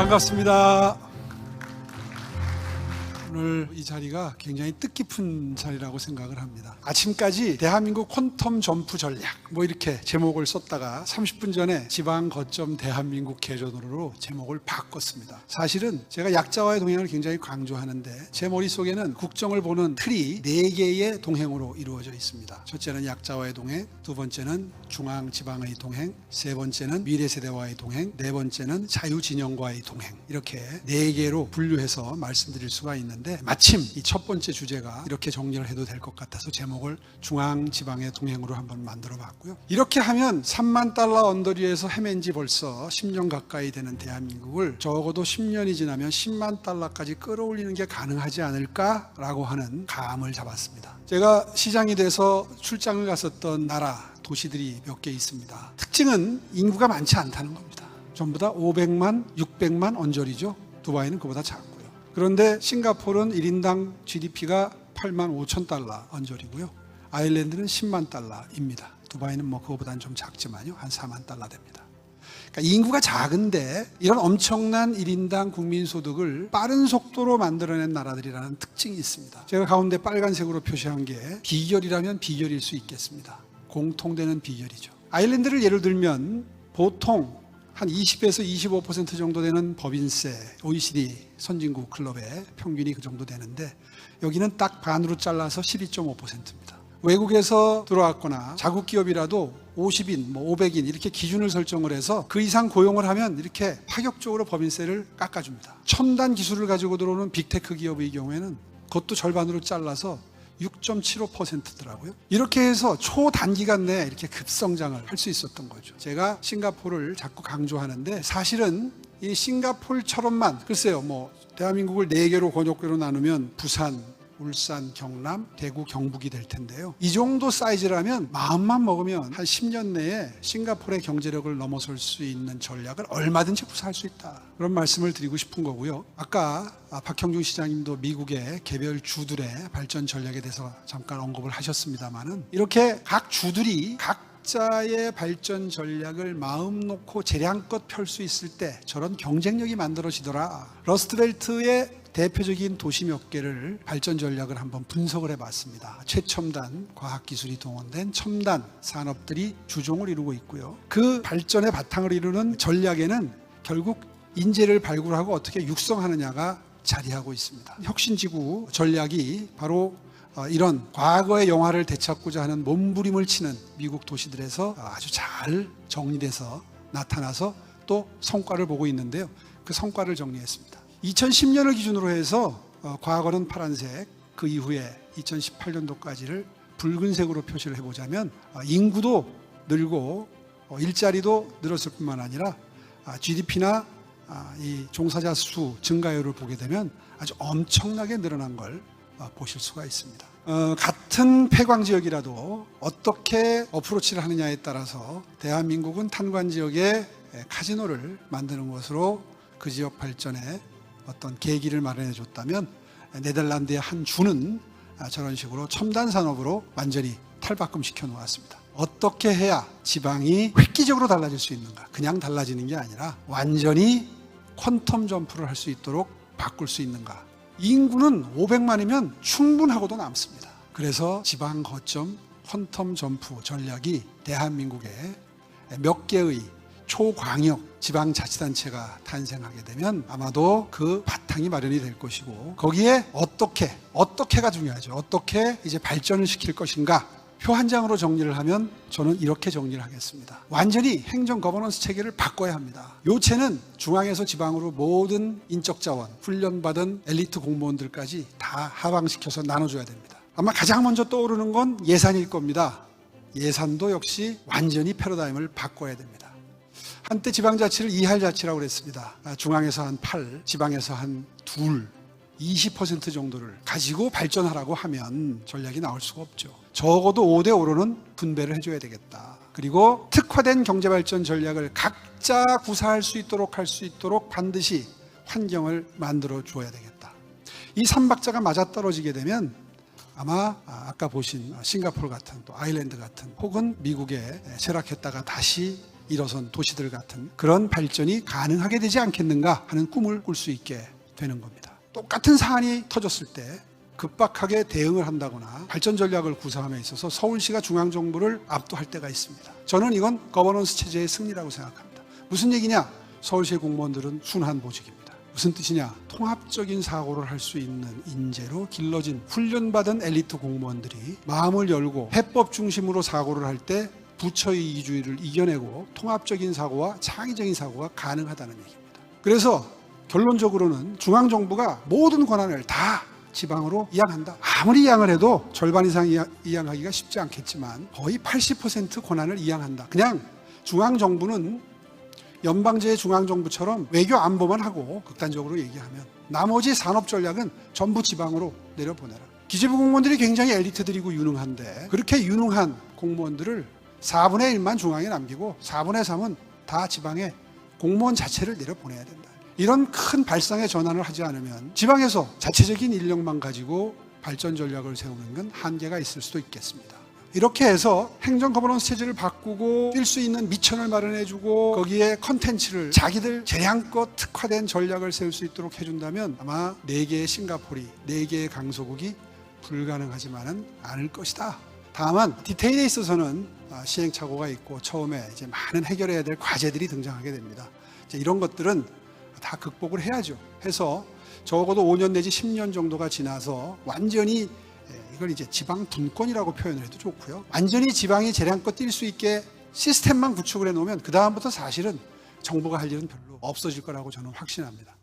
반갑습니다. 오늘 이 자리가 굉장히 뜻깊은 자리라고 생각을 합니다. 아침까지 대한민국 퀀텀 점프 전략 이렇게 제목을 썼다가 30분 전에 지방 거점 대한민국 개조도로 제목을 바꿨습니다. 사실은 제가 약자와의 동행을 굉장히 강조하는데 제 머릿속에는 국정을 보는 틀이 4개의 동행으로 이루어져 있습니다. 첫째는 약자와의 동행, 두 번째는 중앙지방의 동행, 세 번째는 미래세대와의 동행, 네 번째는 자유진영과의 동행, 이렇게 4개로 분류해서 말씀드릴 수가 있는데 마침 이 첫 번째 주제가 이렇게 정리를 해도 될 것 같아서 제목을 중앙지방의 동행으로 한번 만들어 봤고요. 이렇게 하면 3만 달러 언저리에서 헤맨 지 벌써 10년 가까이 되는 대한민국을 적어도 10년이 지나면 10만 달러까지 끌어올리는 게 가능하지 않을까라고 하는 감을 잡았습니다. 제가 시장이 돼서 출장을 갔었던 나라, 도시들이 몇 개 있습니다. 특징은 인구가 많지 않다는 겁니다. 전부 다 500만, 600만 언저리죠. 두바이는 그보다 작고요. 그런데 싱가포르는 1인당 GDP가 8만 5천 달러 언저리고요. 아일랜드는 10만 달러입니다. 두바이는 그거보다는 좀 작지만요. 한 4만 달러 됩니다. 그러니까 인구가 작은데 이런 엄청난 1인당 국민소득을 빠른 속도로 만들어낸 나라들이라는 특징이 있습니다. 제가 가운데 빨간색으로 표시한 게 비결이라면 비결일 수 있겠습니다. 공통되는 비결이죠. 아일랜드를 예를 들면 보통 한 20에서 25% 정도 되는 법인세, OECD 선진국 클럽의 평균이 그 정도 되는데 여기는 딱 반으로 잘라서 12.5%입니다. 외국에서 들어왔거나 자국 기업이라도 50인, 500인 이렇게 기준을 설정을 해서 그 이상 고용을 하면 이렇게 파격적으로 법인세를 깎아줍니다. 첨단 기술을 가지고 들어오는 빅테크 기업의 경우에는 그것도 절반으로 잘라서 6.75%더라고요. 이렇게 해서 초단기간 내에 이렇게 급성장을 할 수 있었던 거죠. 제가 싱가포르를 자꾸 강조하는데 사실은 이 싱가포르처럼만 글쎄요, 대한민국을 4개로 권역구로 나누면 부산, 울산, 경남, 대구, 경북이 될 텐데요. 이 정도 사이즈라면 마음만 먹으면 한 10년 내에 싱가포르의 경제력을 넘어설 수 있는 전략을 얼마든지 구사할 수 있다. 그런 말씀을 드리고 싶은 거고요. 아까 박형준 시장님도 미국의 개별 주들의 발전 전략에 대해서 잠깐 언급을 하셨습니다만은 이렇게 각 주들이 각자의 발전 전략을 마음 놓고 재량껏 펼 수 있을 때 저런 경쟁력이 만들어지더라. 러스트벨트의 대표적인 도시 몇 개를 발전 전략을 한번 분석을 해봤습니다. 최첨단 과학기술이 동원된 첨단 산업들이 주종을 이루고 있고요. 그 발전의 바탕을 이루는 전략에는 결국 인재를 발굴하고 어떻게 육성하느냐가 자리하고 있습니다. 혁신지구 전략이 바로 이런 과거의 영화를 되찾고자 하는 몸부림을 치는 미국 도시들에서 아주 잘 정리돼서 나타나서 또 성과를 보고 있는데요. 그 성과를 정리했습니다. 2010년을 기준으로 해서 과거는 파란색, 그 이후에 2018년도까지를 붉은색으로 표시를 해보자면 인구도 늘고 일자리도 늘었을 뿐만 아니라 GDP나 이 종사자 수 증가율을 보게 되면 아주 엄청나게 늘어난 걸 보실 수가 있습니다. 같은 폐광지역이라도 어떻게 어프로치를 하느냐에 따라서 대한민국은 탄광지역에 카지노를 만드는 것으로 그 지역 발전에 어떤 계기를 마련해 줬다면 네덜란드의 한 주는 저런 식으로 첨단 산업으로 완전히 탈바꿈 시켜 놓았습니다. 어떻게 해야 지방이 획기적으로 달라질 수 있는가? 그냥 달라지는 게 아니라 완전히 퀀텀 점프를 할 수 있도록 바꿀 수 있는가? 인구는 500만이면 충분하고도 남습니다. 그래서 지방 거점 퀀텀 점프 전략이 대한민국에 몇 개의 초광역 지방자치단체가 탄생하게 되면 아마도 그 바탕이 마련이 될 것이고 거기에 어떻게가 중요하죠. 어떻게 이제 발전을 시킬 것인가. 표 한 장으로 정리를 하면 저는 이렇게 정리를 하겠습니다. 완전히 행정 거버넌스 체계를 바꿔야 합니다. 요체는 중앙에서 지방으로 모든 인적 자원, 훈련받은 엘리트 공무원들까지 다 하방시켜서 나눠줘야 됩니다. 아마 가장 먼저 떠오르는 건 예산일 겁니다. 예산도 역시 완전히 패러다임을 바꿔야 됩니다. 한때 지방자치를 2할 자치라고 그랬습니다. 중앙에서 한 8, 지방에서 한 2, 20% 정도를 가지고 발전하라고 하면 전략이 나올 수가 없죠. 적어도 5대 5로는 분배를 해줘야 되겠다. 그리고 특화된 경제발전 전략을 각자 구사할 수 있도록 할 수 있도록 반드시 환경을 만들어 줘야 되겠다. 이 3박자가 맞아떨어지게 되면 아마 아까 보신 싱가포르 같은 또 아일랜드 같은 혹은 미국에 쇠락했다가 다시 1호선 도시들 같은 그런 발전이 가능하게 되지 않겠는가 하는 꿈을 꿀 수 있게 되는 겁니다. 똑같은 사안이 터졌을 때 급박하게 대응을 한다거나 발전 전략을 구사함에 있어서 서울시가 중앙정부를 압도할 때가 있습니다. 저는 이건 거버넌스 체제의 승리라고 생각합니다. 무슨 얘기냐? 서울시의 공무원들은 순한 보직입니다. 무슨 뜻이냐? 통합적인 사고를 할 수 있는 인재로 길러진 훈련받은 엘리트 공무원들이 마음을 열고 해법 중심으로 사고를 할 때 부처의 이주의를 이겨내고 통합적인 사고와 창의적인 사고가 가능하다는 얘기입니다. 그래서 결론적으로는 중앙정부가 모든 권한을 다 지방으로 이양한다. 아무리 이양을 해도 절반 이상 이양하기가 쉽지 않겠지만 거의 80% 권한을 이양한다. 그냥 중앙정부는 연방제의 중앙정부처럼 외교 안보만 하고 극단적으로 얘기하면 나머지 산업전략은 전부 지방으로 내려보내라. 기재부 공무원들이 굉장히 엘리트들이고 유능한데 그렇게 유능한 공무원들을 4분의 1만 중앙에 남기고 4분의 3은 다 지방에 공무원 자체를 내려보내야 된다. 이런 큰 발상의 전환을 하지 않으면 지방에서 자체적인 인력만 가지고 발전 전략을 세우는 건 한계가 있을 수도 있겠습니다. 이렇게 해서 행정 거버넌스 체제를 바꾸고 뛸 수 있는 미천을 마련해주고 거기에 컨텐츠를 자기들 재량껏 특화된 전략을 세울 수 있도록 해준다면 아마 4개의 싱가포르, 4개의 강소국이 불가능하지만은 않을 것이다. 다만 디테일에 있어서는 시행착오가 있고 처음에 이제 많은 해결해야 될 과제들이 등장하게 됩니다. 이제 이런 것들은 다 극복을 해야죠. 해서 적어도 5년 내지 10년 정도가 지나서 완전히 이걸 이제 지방 분권이라고 표현을 해도 좋고요. 완전히 지방이 재량껏 뛸 수 있게 시스템만 구축을 해놓으면 그 다음부터 사실은 정부가 할 일은 별로 없어질 거라고 저는 확신합니다.